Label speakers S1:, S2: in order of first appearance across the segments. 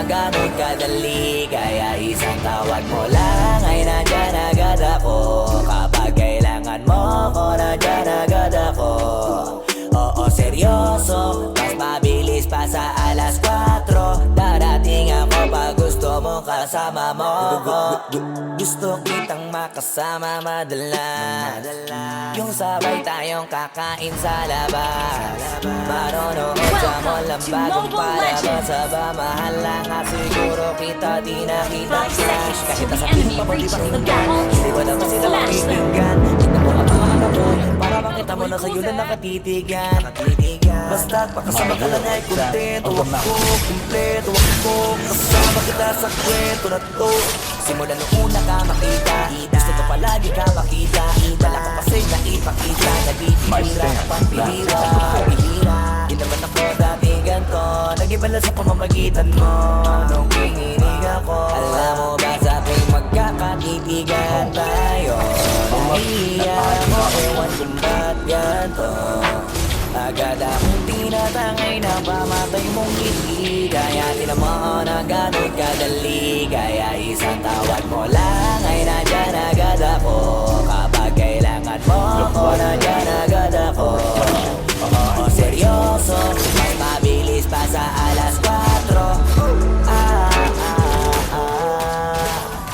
S1: na ganun kadali, kaya isang tawag mo lang ay nandyan agad ako. Kapag kailangan mo ko, nandyan agad ako. Oo, seryoso, mas mabilis pa sa alas 4. Darating ako pag gusto mo kasama mo ko. Gusto kitang makasama madalas, yung sabay tayong kakain sa labas. Manonood sa mall ang bagong palabas. Aba, mahal lang nga siguro kita, di nakita flash. Kahit nasabihin pa mo di pakinggan, hindi ba naman sila makikinggan? Kita mo ang mga anak mo, para makita mo na sa'yo na nakatitigan. Basta't pakasama ka lang ay kontento ako, kumpleto ako. Kasama kita sa kwento na to. Simula nung una ka makita, gusto ko palagi ka makita. Wala ka kasi na ipakita, nabibihira ka pang bihira. Di naman ako dati ganto, nag-iba lang sa pamamagitan mo nung kininig ako. Alam mo ba sa tuwing magkakatitigan tayo, nahihiya ako, ewan kung ba't ganto. Agad akong tinatangay na pamatay mong ngiti, kaya tinamaan na ganun kadali. Kaya isang tawag mo lang ay nandyan agad ako. Kapag kailangan mo ko, nandyan agad ako. Oo, seryoso, mas mabilis pa sa alas 4.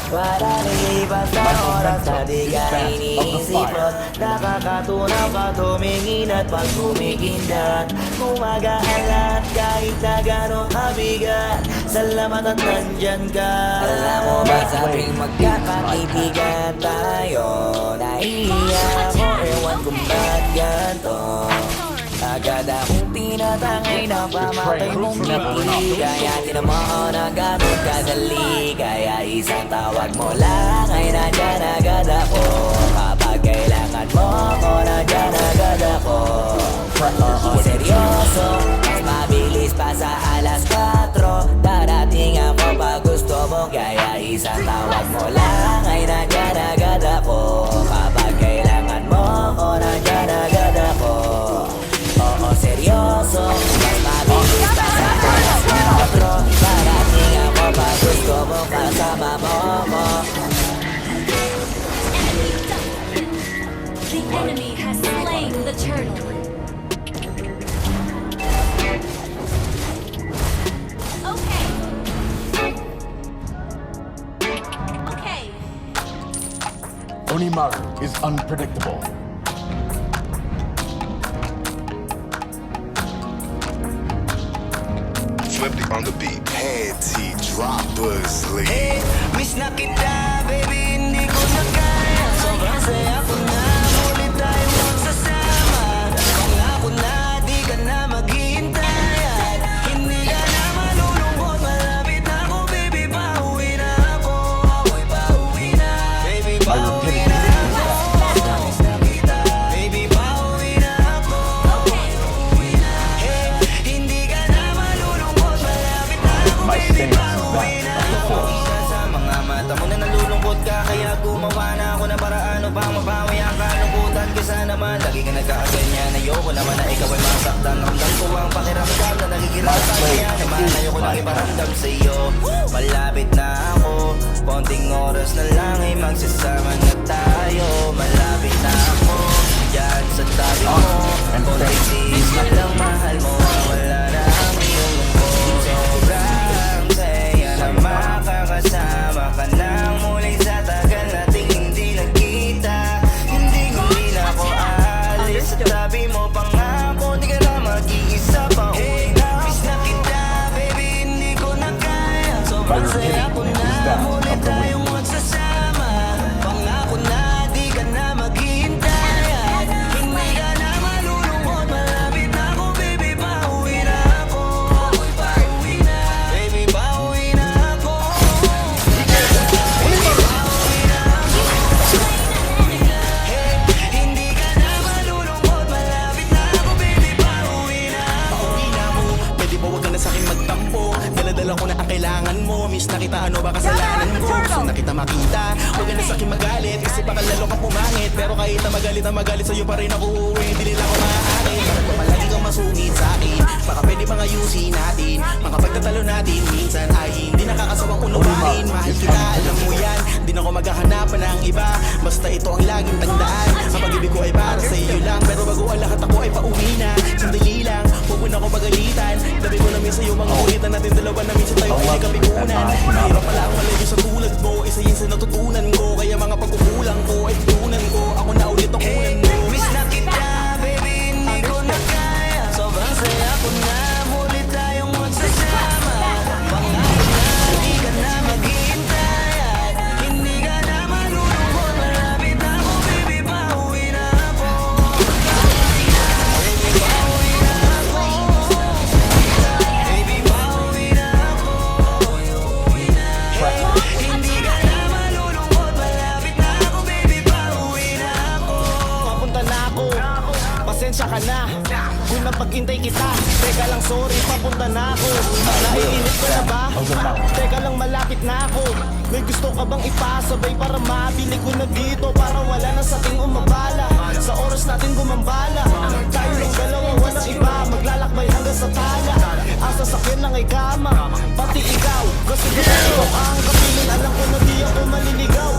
S1: Para nilipas na oras na di ka iniisipot. Nakakatunaw ka tumingin at pag kumikindat, gumagaan lahat kahit na gano'ng kabigat. Salamat at nandyan ka. Alam mo ba sa tuwing magkakaibigan tayo, nahihiya ako, ewan kung ba't ganto. Agad akong tinatangay na pamatay mong ngiti, kaya tinamaan na ganun kadali. Kaya isang tawag mo lang ay nandyan agad ako. Kapag kailangan mo ko, nandyan agad ako. Oo, seryoso, mas mabilis pa sa alas 4. Darating ako pag gusto mo, kaya isang tawag mo lang ay nandyan agad ako. Kapag kailangan mo ko, nandyan agad ako. Oo, seryoso, mas mabilis pa sa alas 4. Darating ako pag gusto mo kasama mo ko.
S2: The enemy has slain the turtle. Okay. Okay.
S3: Onimaru is unpredictable.
S4: Flip it on the beat. Panty droppers, lead.
S1: Hey, miss na kita, baby, hindi ko na kaya. Sobrang saya ko na, ulit tayo magsasama. Pangako na, di ka na maghihintay. At hindi ka na malulungkot, malapit na ako, baby, pauwi na ako. Ako'y pauwi na, baby, pauwi na ako. Miss na kita, baby, pauwi na ako. Ako'y pauwi na. Hey, hindi ka na malulungkot, malapit na ako,
S3: My
S1: baby,
S3: stance is
S1: pauwi na
S3: that of the
S1: ako.
S3: force.
S1: Sa mga mata mo na nalulungkot ka, kaya gumawa na ako ng paraan upang mabawi ang kalungkutan. Kesa naman, lagi ka nagkakaganyan. Ayoko naman na ikaw ay masaktan. Ramdam ko ang pakiramdam na nagigirasan. Kaya naman ayoko lang iparamdam sa'yo. Malapit na ako, konting oras na lang ay magsasama na tayo. Malapit na ako, dyan sa tabi mo. Konting tiis na lang, mahal mo, wala na ang iyong lungkot. Sobrang saya na makakasama ka nang muli sa tagal nating hindi nagkita. Hindi na ako aalis sa tabi mo, pangako di ka na mag-iisa pa. Hey, miss na kita, baby, hindi ko na kaya. Sobrang saya ko na, muli tayong magsasama. Pangako na di ka na maghihintay. At hindi ka na malulungkot, malapit na ako, baby, pauwi na ako. Ako'y pauwi na, baby, pauwi na ako. Baby, pauwi na ako. Hey, hindi ka na malulungkot, malapit na ako, baby, pauwi na ako.
S5: Pwede ba wag ka na sa'kin magtampo? Dala-dala ko na ang kailangan mo. Miss na kita, ano ba kasalanan ko? Gusto na kita makita. Huwag ka na sa'kin magalit, kasi baka lalo kang pumangit. Pero kahit na magalit sa'yo pa rin ako uuwi. Hindi nila ako maaakin. Bakit ba palagi kang masungit sa'kin? Baka pwede mga ayusin natin. Mga pagtatalo natin, minsan ay akin. Mahal kita, alam mo yan. Di na ako maghahanapan ng iba. Basta ito ang laging tandaan. Ang pag-ibig ko ay para sa iyo lang. Pero bago ang lahat ako ay pauwi na. Sandali lang, huwag mo na ako pagalitan. Dabi ko namin sa'yo mga ulitan natin dalawa na minsan tayo ay kapikunan. Mahirap pala ang malayo sa tulad mo. Isa yun sa natutunan ko. Kaya mga pagkukulang ko ay tutunan ko. Ako na ulit ang unan mo. Miss na kita, baby, hindi ko na kaya. Sobrang saya ko na, muli tayong magsasama. Pangako na, di ka na maghihintay at hindi ka na malulungkot. Malapit na ako, baby, pauwi na ako. Baby, pauwi na ako. Baby, pauwi na ako. Hindi ka na malulungkot. Malapit na ako, baby, pauwi na ako. Papunta na ako, pasensya ka na kung napaghintay kita. Teka lang, sorry, papunta na ako. Naiinip ka na ba? Teka lang, malapit na ako. May gusto ka bang ipasabay para mabili ko na dito? Para wala na sa ating umabala, sa oras natin gumambala. Tayo lang dalawa, walang iba, maglalakbay hanggang sa tala. Ang sasakyan lang ay kama, pati ikaw. Kasi gusto ko ang kapiling, alam ko na di ako maliligaw.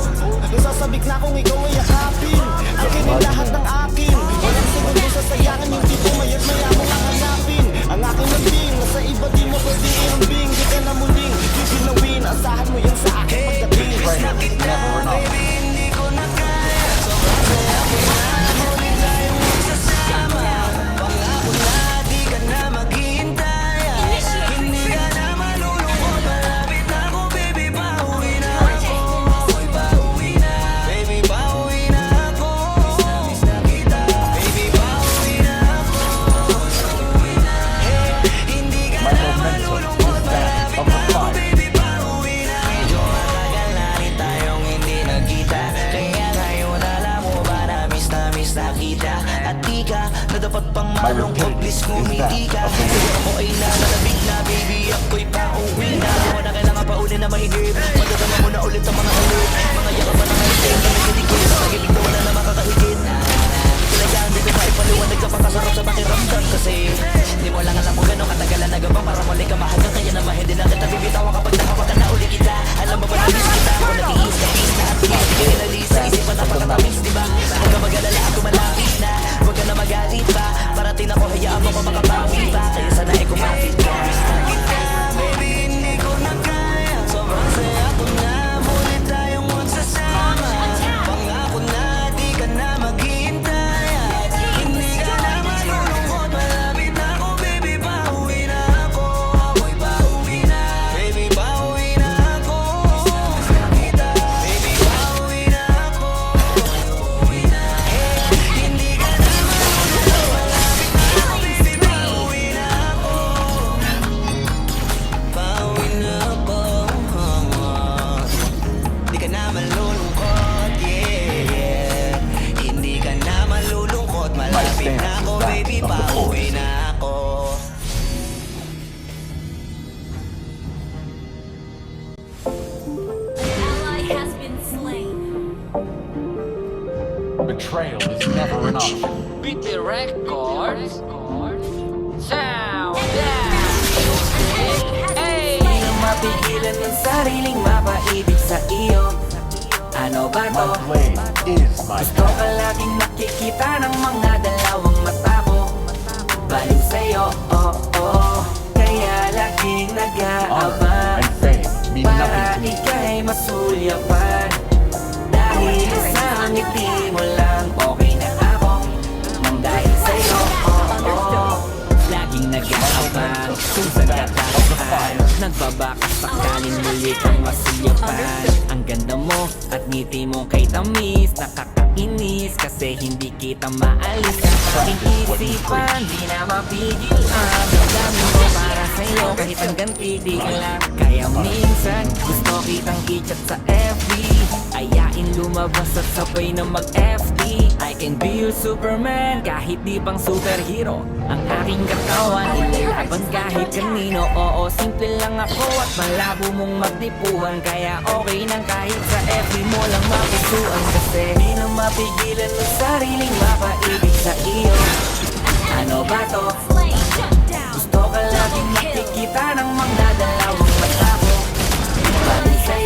S5: Nasasabik na kung ikaw ay yakapin. Akin ang lahat ng akin. Walang segundo sa sayangan, yung tipo mayat maya mo ang hanapin. Ang aking lambing, nasa iba di mo pwede ihambing. Di ka na muling kikinawin, asahan mo yan sa akin pagdating. Sakit na, baby, hindi ko na kaya. Sobrang saya ko na, muli tayong magsasama. Pangako na, di ka na maghihintay at hindi ka na malulungkot. Malapit na ako, baby, pauwi na ako. Ako'y pauwi na, baby, pauwi na ako. Miss na kita, baby, pauwi na ako. Hindi ka na malulungkot. Malapit na ako, baby, pauwi na. Medyo matagal na rin tayong hindi nagkita. Kaya ngayon alam mo ba na miss na kita. At di ka na dapat pang malungkot, please ngumiti ka. Kasi ako ay nalalabig na, baby, ako'y pauwi na. Di mo na kailangan pa uli na mahigip. Magdadama mo na ulit ang mga alert. Mga yakapan na ngayon, kami sinikip. Pag-ibig na wala na makakahigit. Kailangan di ko maipaliwanag ka pakasarap sa pakiramdam. Kasi di mo lang alam kung gano'ng katagalan na gabang para muli ka mahagam. Kaya naman hindi na kita bibitawan kapag nakawagan na uli kita. Alam mo ba na miss kita? Ako natiis ka, miss na. At hindi ka inalis sa isipan na pagkatamis, di ba? Huwag ka mag-alala, ako malapit na. Huwag ka na magalit pa. Parating ako, hayaan mo ko makapawi pa. Kaya sana ay kumapit ka. Miss na kita, baby, hindi ko na kaya. Sobrang saya ko na, muli tayong magsasama. Pangako na, di ka na maghihintay at hindi ka na malulungkot. Malapit na ako, baby, pauwi na ako. Ako'y pauwi na, baby, pauwi na ako. Miss na kita, baby, pauwi na ako. Pauwi na, hindi ka na malulungkot. Malapit na ako, baby, pauwi na ako. Pauwi na ako. Di ka na malulungkot, yeah. Hindi ka na malulungkot. Malapit na ako, baby, pauwi na ako.
S2: Ally has been slain.
S3: Betrayal is never enough.
S6: Beat the records. Sound Hey!
S1: Di na mapigilan ng sariling mapaibig sa iyo. Ano ba to?
S3: My blade is my
S1: Gusto ka laging nakikita ng mga dalawang mata ko. Baliw sa'yo, oh, oh. Kaya laging
S3: honor
S1: nag-aabang
S3: and fame mean
S1: para
S3: nothing to me.
S1: ika'y masulyapan. Dahil sa ngiti mo lang, okay na ako. Nang dahil sa'yo, oh, oh. Laging nag-aabang kung saan ka dadaan. Nagbabakas sakaling muli kang masulyapan. Ang ganda mo at ngiti mo kay tamis. Nakakainis kasi hindi kita maalis. Ang aking isipan, di na mapigil ang damdamin ko para sa'yo. Kahit hanggang titig lang. Kaya minsan gusto kitang i-chat sa FB. Ayain lumabas at sabay na mag-FT. I can be your Superman kahit di pang superhero. Ang aking katawan ilalaban kahit kanino. Oo, simple lang ako at malabo mong magtipuhan. Kaya okay nang kahit sa FB mo lang mapusuan. Kasi di na mapigilan ng sariling mapaibig sa iyo. Ano ba to?
S2: Slain. Shut down.
S1: Gusto ka laging nakikita ng mga dalawang mata ko. Bali sa'yo,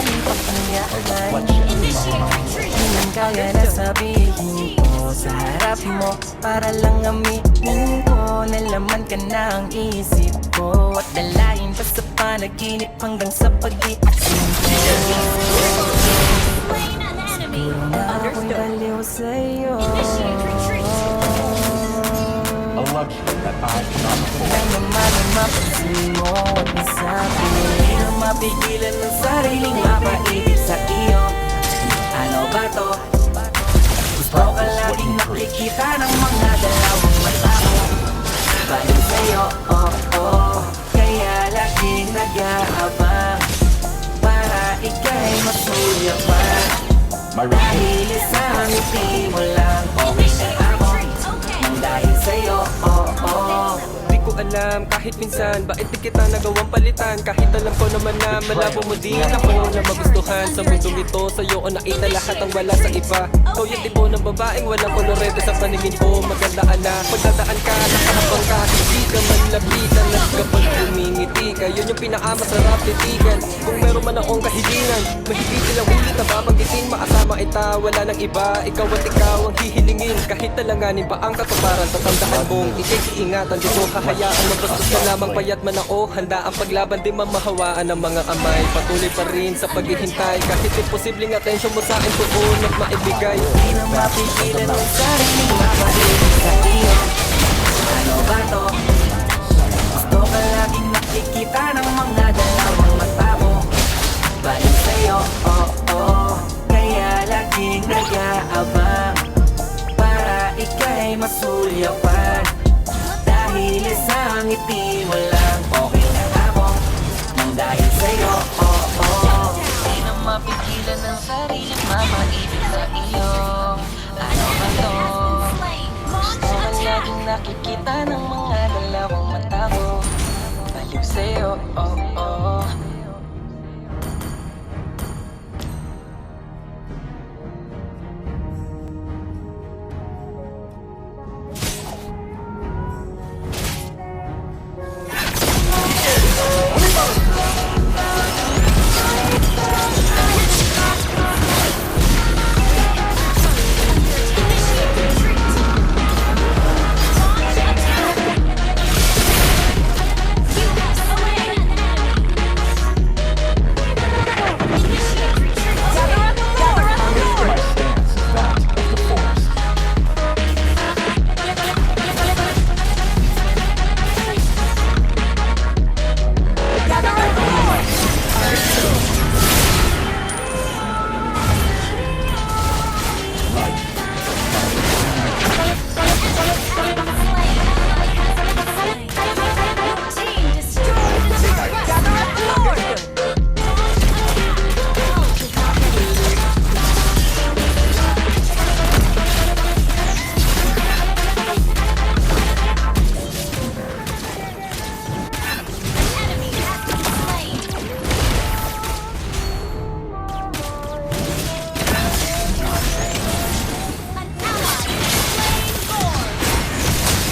S1: pagkayaan Di man kaya na sabihin ko sa harap mo Para lang aminin ko na laman ka na ang isip ko At dalayin pa sa panaginip hanggang sa pag-iisip ko
S2: Slain an enemy.
S1: Siguro na ako'y baliw sa'yo
S3: A luxury that I cannot afford.
S1: Kaya naman ang mapansin mo at nasabi Hindi na mapigilan ng sariling mapaibig sa iyo Ano ba to? Gusto ka laging nakikita ng mga dalawang mata mo Baliw sa'yo, oh, oh Kaya laging nag-aabang Para ika'y masulyapan
S3: My retreat.
S1: Dahil sa ngiti mo lang Okay na ako Nang dahil sa'yo, oh, oh
S7: Di ko alam kahit minsan Bakit di kita nagawang palitan Kahit alam ko naman na malabo mo din ako Na magustuhan sa mundong ito Sa'yo ko nakita lahat ang wala sa iba Ikaw yung tipo ng babaeng walang kolorete sa paningin ko Maganda anak, pagdadaan ka, nakahabang ka Hindi ka man lapitan at kapag humingiti ka Yun yung pinakamasarap titigan Kung meron man akong kahilingan Mahigit silang ulit na babanggitin Maasama ita, wala nang iba Ikaw at ikaw ang hihilingin Kahit talanganin pa ang katuparan Tatandaan mong iingatan Di ko hahayaan mabastos ka lamang payat man ako Handa ang paglaban di mamahawaan ng mga amay Patuloy pa rin sa paghihintay Kahit imposibleng atensyon mo sa akin tuon at maibigay
S1: Hindi na mapigilan ang sariling mapaibig sa iyo Ano ba to? Gusto ka laging nakikita ng mga dalawang mata mo Balik sa'yo, oh, oh Kaya laging nag-aabang Para ika'y masulyapan Dahil sa ngiti mo lang Okay na ako Nang dahil sa'yo, oh, oh Hindi na mapigilan ang sariling mapaibig sa iyo Ano ba to?
S2: Slain.
S1: Gusto ka laging nakikita ng mga dalawang mata mo Baliw sa'yo, oh, oh
S3: My stance is that of the forest.
S2: Team destroyed the turret. Enemy has been slain. An ally slain Lord.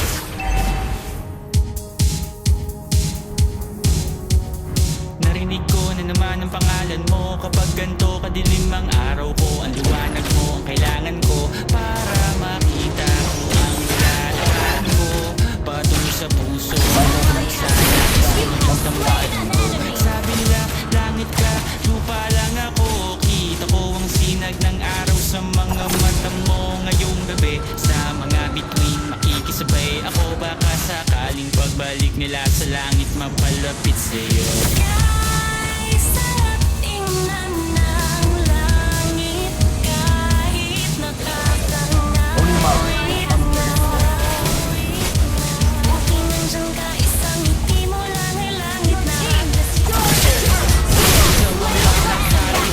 S8: Narinig ko na naman ang pangalan mo Kapag ganito kadilim ang araw ko Ang liwanag mo ang kailangan ko Para makita ko ang nilalakad ko Patungo sa puso Sana isang damdamin ko Sabi nila langit ka, lupa lang ako Kita ko ang sinag ng araw sa mga mata mo Ngayong gabi sa mga bituin makikisabay Ako baka sakaling pagbalik nila sa langit mapalapit sa'yo
S2: Isang tingnan ng langit kahit nakakangawit na Buking nandiyan ka, isang ngiti mo lang ay langit na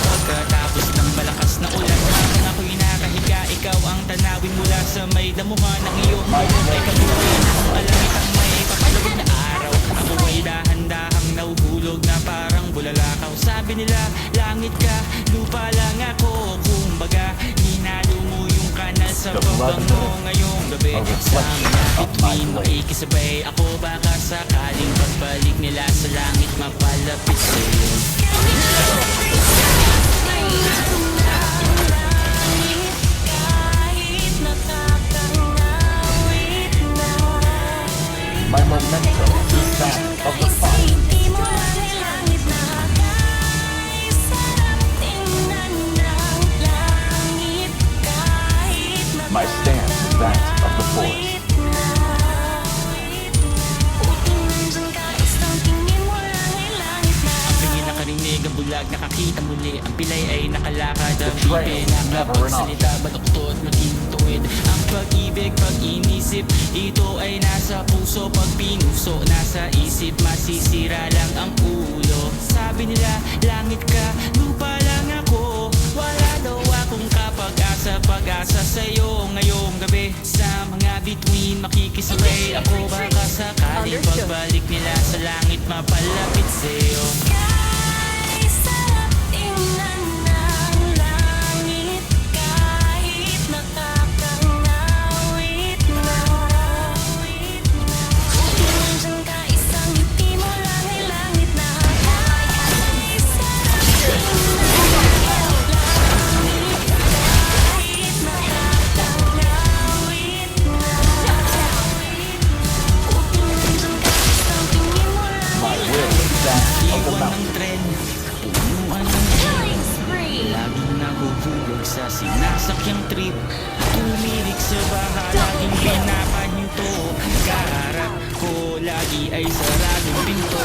S8: Pagkatapos ng malakas na ulan Habang ako'y nakahiga Ikaw ang tanawin mula sa may damuhan ng iyong Ay kabuhin akong alamit ang may papalawig na araw Ako ay dahan-dahang nahuhulog na parang bulalakaw Sabi nila langit ka, lupa lang ako Kumbaga hinalo mo yung kanal sa babang mo Ngayong gabi sa mga bituin makikisabay Ako baka sakaling pagbalik nila sa langit mapalapit sa'yo magkita muli. Ang pilay ay nakalakad. Ang
S3: Betrayal
S8: bibig
S3: is never
S8: nakapagsalita, baluktot, maging tuwid. Ang pag-ibig, pag inisip, ito ay nasa puso. Pag pinuso, nasa isip, masisira lang ang ulo. Sabi nila, langit ka, lupa lang ako. Wala daw akong kapag-asa, pag-asa sa'yo ngayong gabi. Sa mga bituin, makikisabay ako. Baka sakaling pagbalik nila sa langit, mapalapit sa'yo.
S2: Kay sarap tingnan ng langit kahit nakakangawit na. Kung nandyan ka, isang ngiti mo lang ay langit na. Kay sarap tingnan ng langit kahit nakakangawit na. Kung nandyan ka, isang tingin mo lang
S3: My
S2: ay
S3: will is that of the
S8: Iwan ng
S3: mountain.
S8: tren, punuan ng
S2: killing spree.
S8: laging nahuhulog sa sinasakyang trip. Tumirik sa baha, laging pinapahinto. Kaharap ko, lagi ay saradong pinto.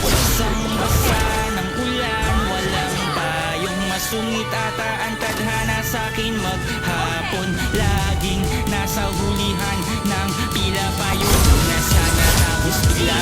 S8: Basang-basa ng ulan, walang payong masungit ata ang tadhana sa'kin maghapon. Laging nasa hulihan ng pila payong na sana tapos bigla